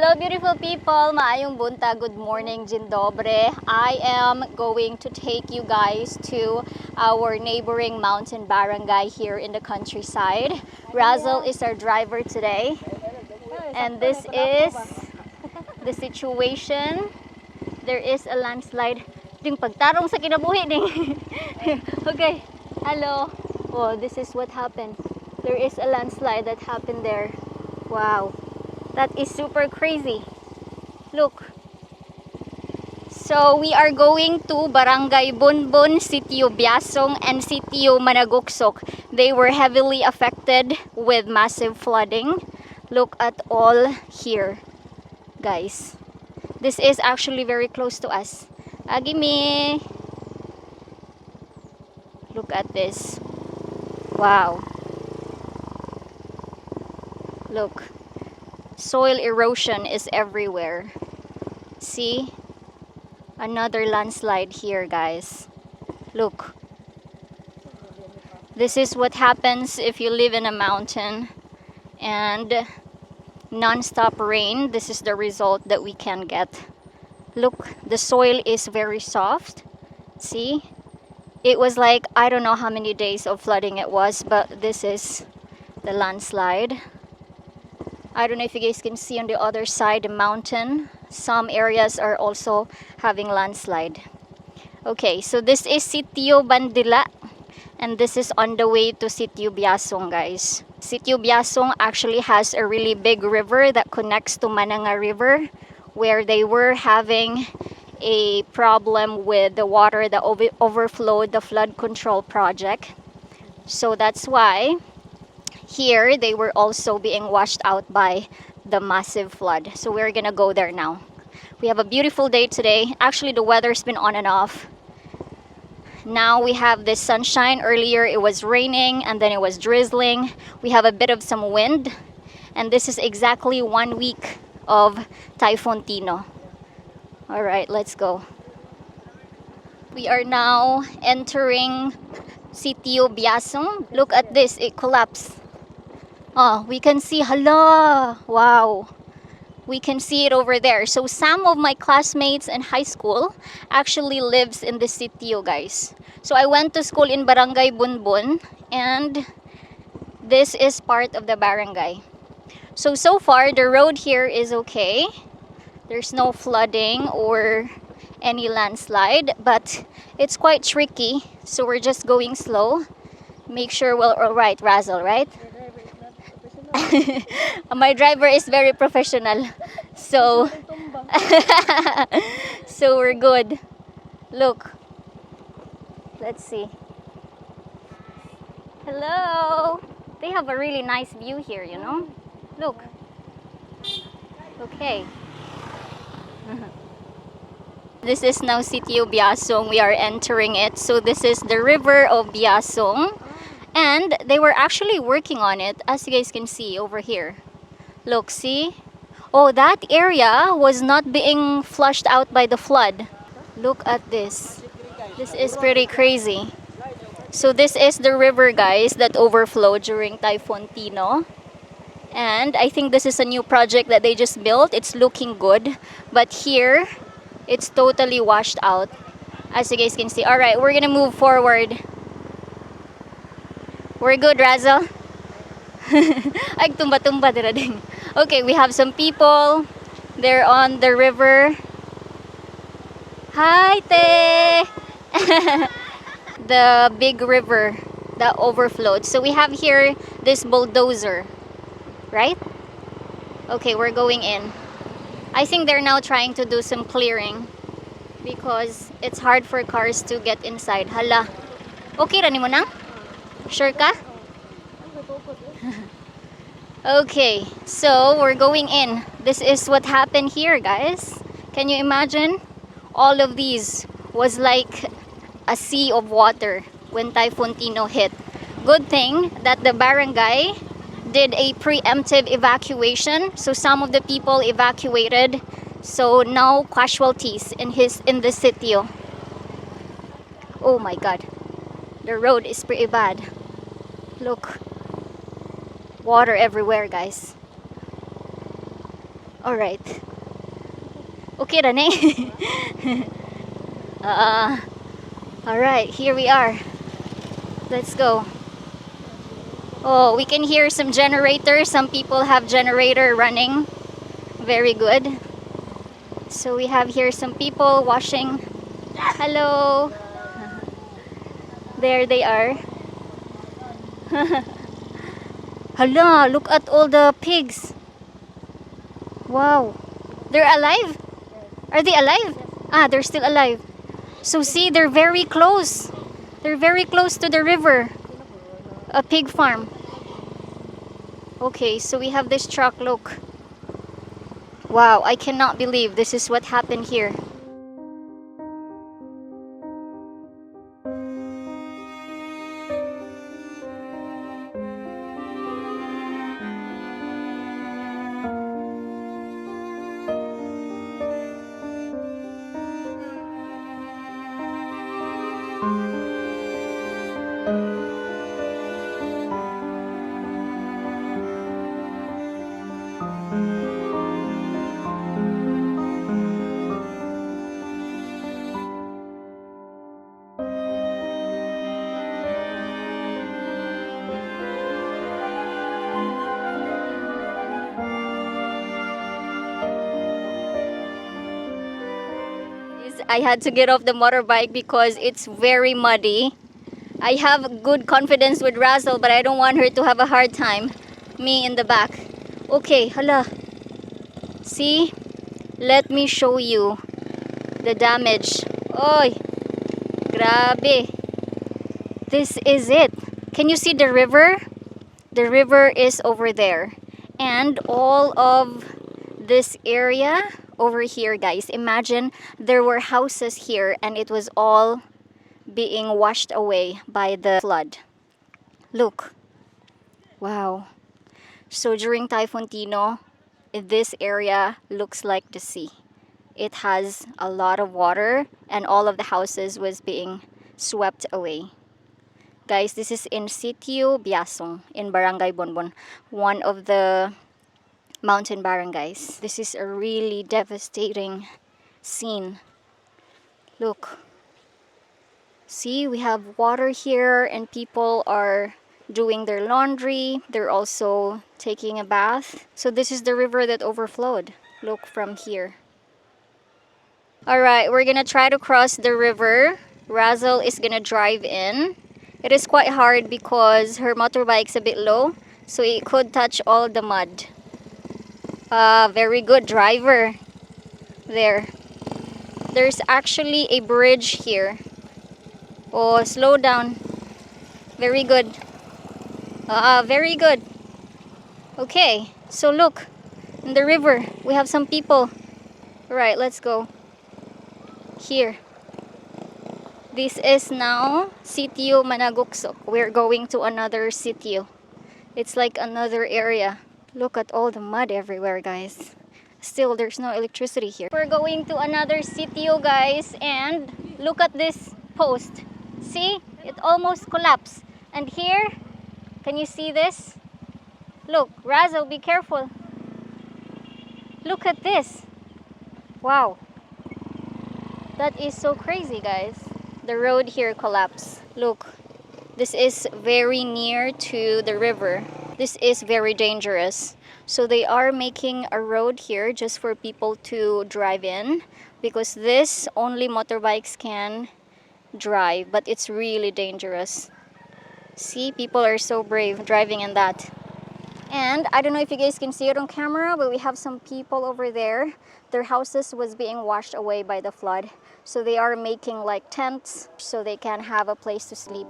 Hello beautiful people, maayong bunta, good morning, Dzień dobre. I am going to take you guys to our neighboring mountain barangay here in the countryside. Razel is our driver today. And this is the situation. There is a landslide. Ding pagtarong sa kinabuhi ding. Okay, hello. Oh, this is what happened. There is a landslide that happened there. Wow. That is super crazy. Look. So we are going to Barangay Bonbon, Sitio Biasong, and Sitio Managuksok. They were heavily affected with massive flooding. Look at all here, guys. This is actually very close to us. Agimi. Look at this. Wow. Look. Soil erosion is everywhere. See? Another landslide here, guys. Look. This is what happens if you live in a mountain and non-stop rain. This is the result that we can get. Look, the soil is very soft. See? It was like, I don't know how many days of flooding it was, but this is the landslide. I don't know if you guys can see on the other side the mountain. Some areas are also having landslide. Okay, so this is Sitio Bandila and this is on the way to Sitio Biasong, guys. Sitio Biasong actually has a really big river that connects to Manag River, where they were having a problem with the water that overflowed the flood control project. So that's why here they were also being washed out by the massive flood. So we're gonna go there now. We have a beautiful day today. Actually, the weather's been on and off. Now we have this sunshine. Earlier it was raining and then it was drizzling. We have a bit of some wind, and this is exactly 1 week of Typhoon Tino. All right, let's go. We are now entering Sitio Biasong. Look at this, it collapsed. Oh, we can see, hala, wow. We can see it over there. So some of my classmates in high school actually lives in the sitio, guys. So I went to school in Barangay Bonbon, and this is part of the barangay. So far the road here is okay. There's no flooding or any landslide, but it's quite tricky. So we're just going slow. Make sure we're all right, Razel, right? My driver is very professional, so so we're good. Look, let's see. Hello. They have a really nice view here, you know. Look. Okay. This is now Sitio Biasong. We are entering it. So this is the river of Biasong. And they were actually working on it, as you guys can see over here. Look, see? Oh, that area was not being flushed out by the flood. Look at this. This is pretty crazy. So this is the river, guys, that overflowed during Typhoon Tino. And I think this is a new project that they just built. It's looking good. But here, it's totally washed out, as you guys can see. All right, we're gonna move forward. We're good, Razel. Ay, tumba-tumba dira ding. Okay, we have some people. They're on the river. Hi, te! The big river that overflowed. So we have here this bulldozer, right? Okay, we're going in. I think they're now trying to do some clearing because it's hard for cars to get inside. Hala. Okay, rani mo na? Sure ka? Okay, so we're going in. This is what happened here, guys. Can you imagine? All of these was like a sea of water when Typhoon Tino hit. Good thing that the barangay did a preemptive evacuation. So some of the people evacuated. So no casualties in the sitio. Oh my God. The road is pretty bad. Look, water everywhere, guys. Alright. Okay, Rane. uh, Alright, here we are. Let's go. Oh, we can hear some generators. Some people have generator running. Very good. So we have here some people washing. Hello. There they are. Hala, look at all the pigs. Wow. They're alive? Are they alive? Ah, they're still alive. So see, they're very close. They're very close to the river. A pig farm. Okay, so we have this truck, look. Wow, I cannot believe this is what happened here. I had to get off the motorbike because it's very muddy. I have good confidence with Razzle, but I don't want her to have a hard time. Me in the back. Okay, hala. See? Let me show you the damage. Oy, grabe. This is it. Can you see the river? The river is over there. And all of this area over here, guys, imagine there were houses here and it was all being washed away by the flood. Look. Wow. So during Typhoon Tino, this area looks like the sea. It has a lot of water and all of the houses was being swept away. Guys, this is in Sitio, Biasong, in Barangay Bonbon, one of the mountain barangays. This is a really devastating scene. Look. See, we have water here and people are doing their laundry. They're also taking a bath. So this is the river that overflowed. Look from here. Alright, we're gonna try to cross the river. Razzle is gonna drive in. It is quite hard because her motorbike's a bit low, so it could touch all the mud. Very good driver. There. There's actually a bridge here. Oh, slow down. Very good. Very good. Okay, so look. In the river, we have some people. Right, let's go. Here. This is now Sitio Managuksok. We're going to another sitio. It's like another area. Look at all the mud everywhere, guys. Still, there's no electricity here. We're going to another sitio, guys, and look at this post. See? It almost collapsed. And here, can you see this? Look, Razzle, be careful. Look at this. Wow. That is so crazy, guys. The road here collapsed. Look, this is very near to the river. This is very dangerous. So they are making a road here just for people to drive in because this only motorbikes can drive, but it's really dangerous. See, people are so brave driving in that. And I don't know if you guys can see it on camera, but we have some people over there. Their houses was being washed away by the flood. So they are making like tents so they can have a place to sleep.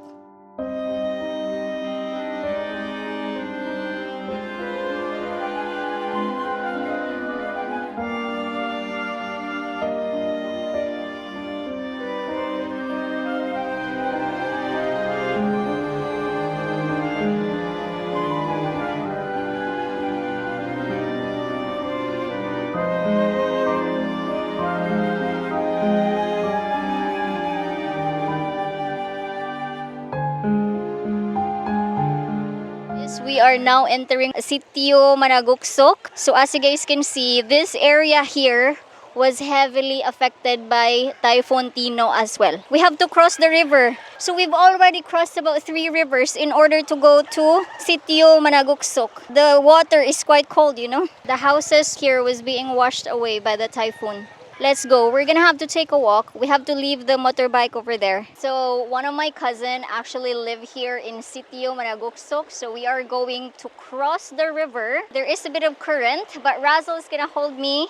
we are now entering Sitio Managuksok. So as you guys can see, this area here was heavily affected by Typhoon Tino as well. We have to cross the river. So we've already crossed about 3 rivers in order to go to Sitio Managuksok. The water is quite cold, you know. The houses here was being washed away by the typhoon. Let's go. We're gonna have to take a walk. We have to leave the motorbike over there. So one of my cousin actually live here in Sitio Managuksok. So we are going to cross the river. There is a bit of current, but Razzle is gonna hold me.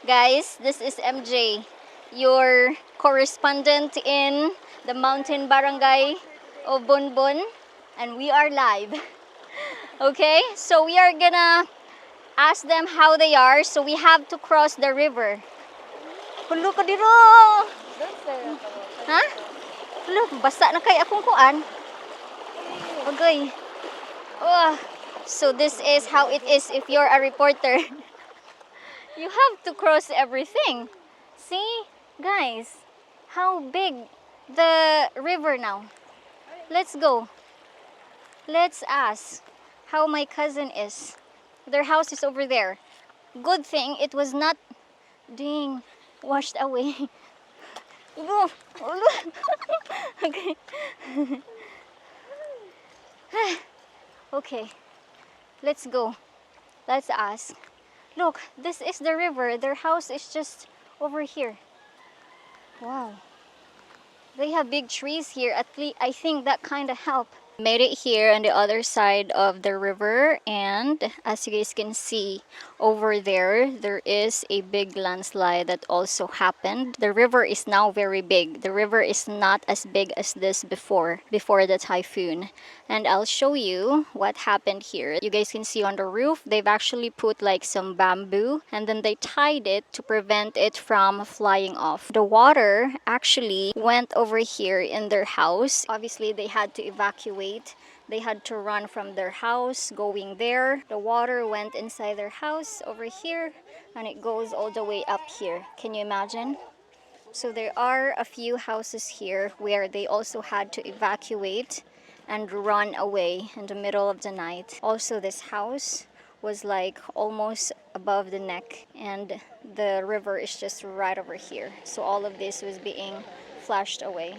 Guys, this is MJ, your correspondent in the mountain barangay of Bonbon, and we are live. Okay, so we are gonna ask them how they are. So we have to cross the river. Hulo ka dito! Ha? Hulo, basta na kay akong kuan. Okay. Oh, so this is how it is if you're a reporter. You have to cross everything. See, guys, how big the river now. Let's go. Let's ask how my cousin is. Their house is over there. Good thing it was not washed away. Okay. Okay. Let's go. Let's ask. Look, this is the river. Their house is just over here. Wow. They have big trees here. At least I think that kind of help. Made it here on the other side of the river, and as you guys can see over there is a big landslide that also happened. The river is now very big. The river is not as big as this before the typhoon, and I'll show you what happened here. You guys can see on the roof they've actually put like some bamboo, and then they tied it to prevent it from flying off. The water actually went over here in their house. Obviously they had to evacuate. They had to run from their house going there. The water went inside their house over here, and it goes all the way up here. Can you imagine? So there are a few houses here where they also had to evacuate and run away in the middle of the night. Also, this house was like almost above the neck, and the river is just right over here. So all of this was being flashed away.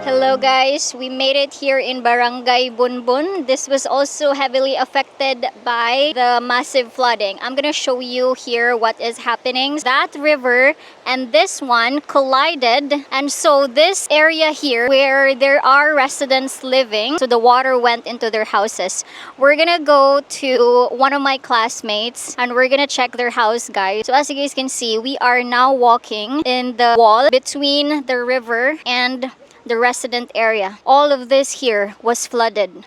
Hello guys, we made it here in Barangay Bonbon. This was also heavily affected by the massive flooding. I'm gonna show you here what is happening. That river and this one collided, and so this area here where there are residents living, so the water went into their houses. We're gonna go to one of my classmates and we're gonna check their house, guys. So as you guys can see, we are now walking in the wall between the river and the resident area. All of this here was flooded.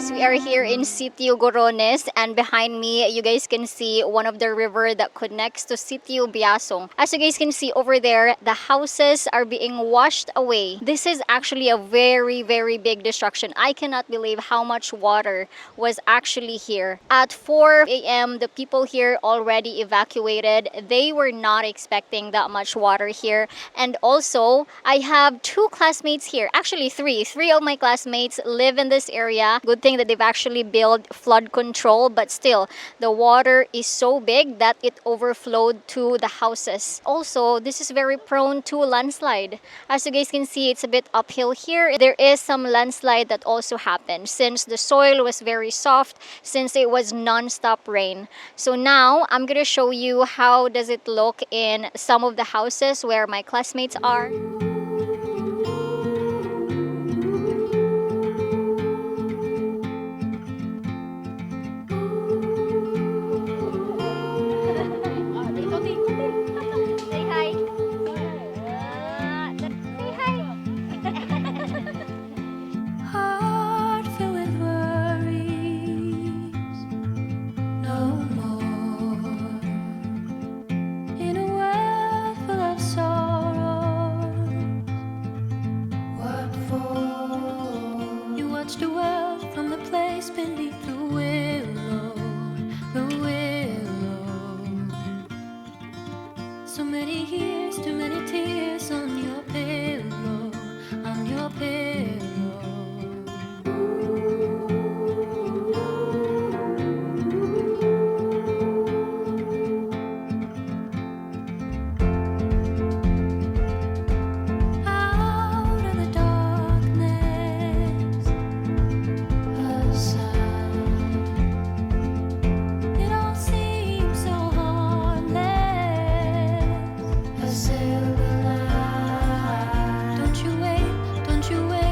We are here in Sitio Gorones, and behind me you guys can see one of the river that connects to Sitio Biasong. As you guys can see over there, the houses are being washed away. This is actually a very big destruction. I cannot believe how much water was actually here. At 4 a.m. the people here already evacuated. They were not expecting that much water here. And also I have 2 classmates here, actually 3 of my classmates live in this area. Good thing that they've actually built flood control, but still the water is so big that it overflowed to the houses. Also, this is very prone to landslide. As you guys can see, it's a bit uphill here. There is some landslide that also happened since the soil was very soft, since it was non-stop rain. So now I'm gonna show you how does it look in some of the houses where my classmates are. Say hi. Say hi. Heart filled with worries, no more. In a world full of sorrow, what for? You watch the world from the place beneath the willow, the willow. So many years, too many tears on your pillow, on your pillow. Out of the darkness, a sound. It all seems so harmless. A silver light. Don't you wait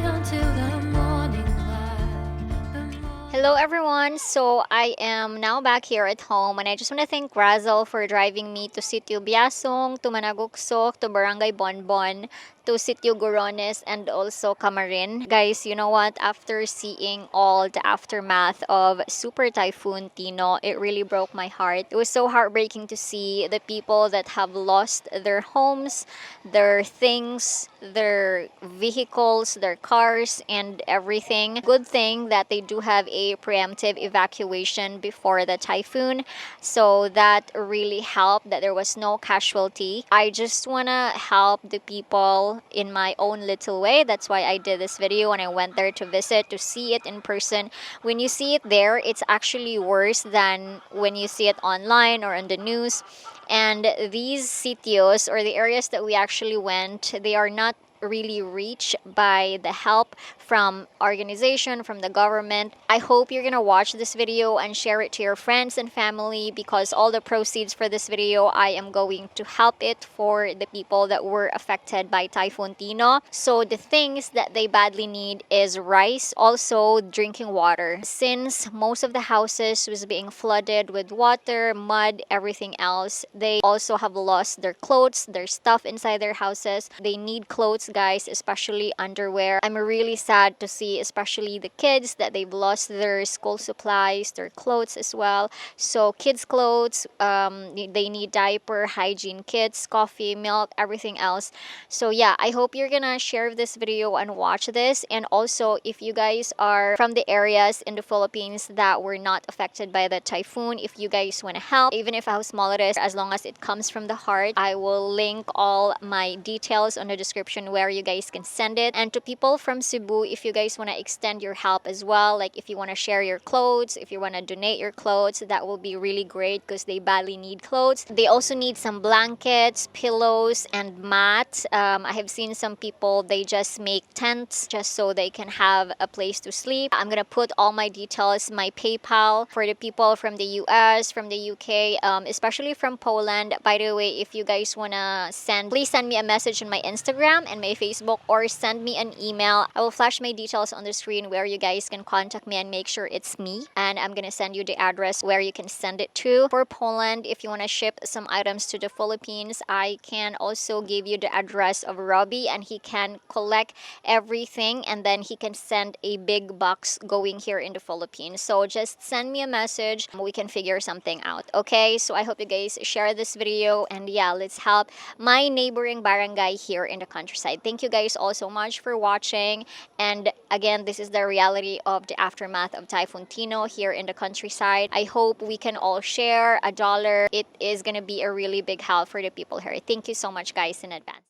until the morning light. Hello everyone, so I am now back here at home and I just want to thank Razel for driving me to Sitio Biasong, to Manag, to Barangay Bonbon, to Sitio Gorones, and also Camarin. Guys, you know what? After seeing all the aftermath of Super Typhoon Tino, it really broke my heart. It was so heartbreaking to see the people that have lost their homes, their things, their vehicles, their cars, and everything. Good thing that they do have a preemptive evacuation before the typhoon, so that really helped that there was no casualty. I just want to help the people in my own little way. That's why I did this video and I went there to visit, to see it in person. When you see it there, it's actually worse than when you see it online or on the news. And these sitios, or the areas that we actually went, they are not really reached by the help from organization, from the government. I hope you're gonna watch this video and share it to your friends and family, because all the proceeds for this video I am going to help it for the people that were affected by Typhoon Tino. So the things that they badly need is rice, also drinking water. Since most of the houses was being flooded with water, mud, everything else, they also have lost their clothes, their stuff inside their houses. They need clothes, guys, especially underwear. I'm really sad to see, especially the kids, that they've lost their school supplies, their clothes as well. So kids' clothes, they need diaper, hygiene kits, coffee, milk, everything else. So yeah, I hope you're gonna share this video and watch this. And also, if you guys are from the areas in the Philippines that were not affected by the typhoon, if you guys want to help, even if how small it is, as long as it comes from the heart, I will link all my details on the description where you guys can send it. And to people from Cebu, if you guys want to extend your help as well, like if you want to share your clothes, if you want to donate your clothes, that will be really great because they badly need clothes. They also need some blankets, pillows, and mats. I have seen some people, they just make tents just so they can have a place to sleep. I'm gonna put all my details, my PayPal for the people from the US, from the UK, especially from Poland. By the way, if you guys wanna send, please send me a message on my Instagram and my Facebook, or send me an email. I will flash my details on the screen where you guys can contact me and make sure it's me, and I'm gonna send you the address where you can send it to. For Poland, if you want to ship some items to the Philippines, I can also give you the address of Robbie, and he can collect everything and then he can send a big box going here in the Philippines. So just send me a message, we can figure something out. Okay, so I hope you guys share this video, and yeah, let's help my neighboring barangay here in the countryside. Thank you guys all so much for watching. And again, this is the reality of the aftermath of Typhoon Tino here in the countryside. I hope we can all share $1. It is gonna be a really big help for the people here. Thank you so much, guys, in advance.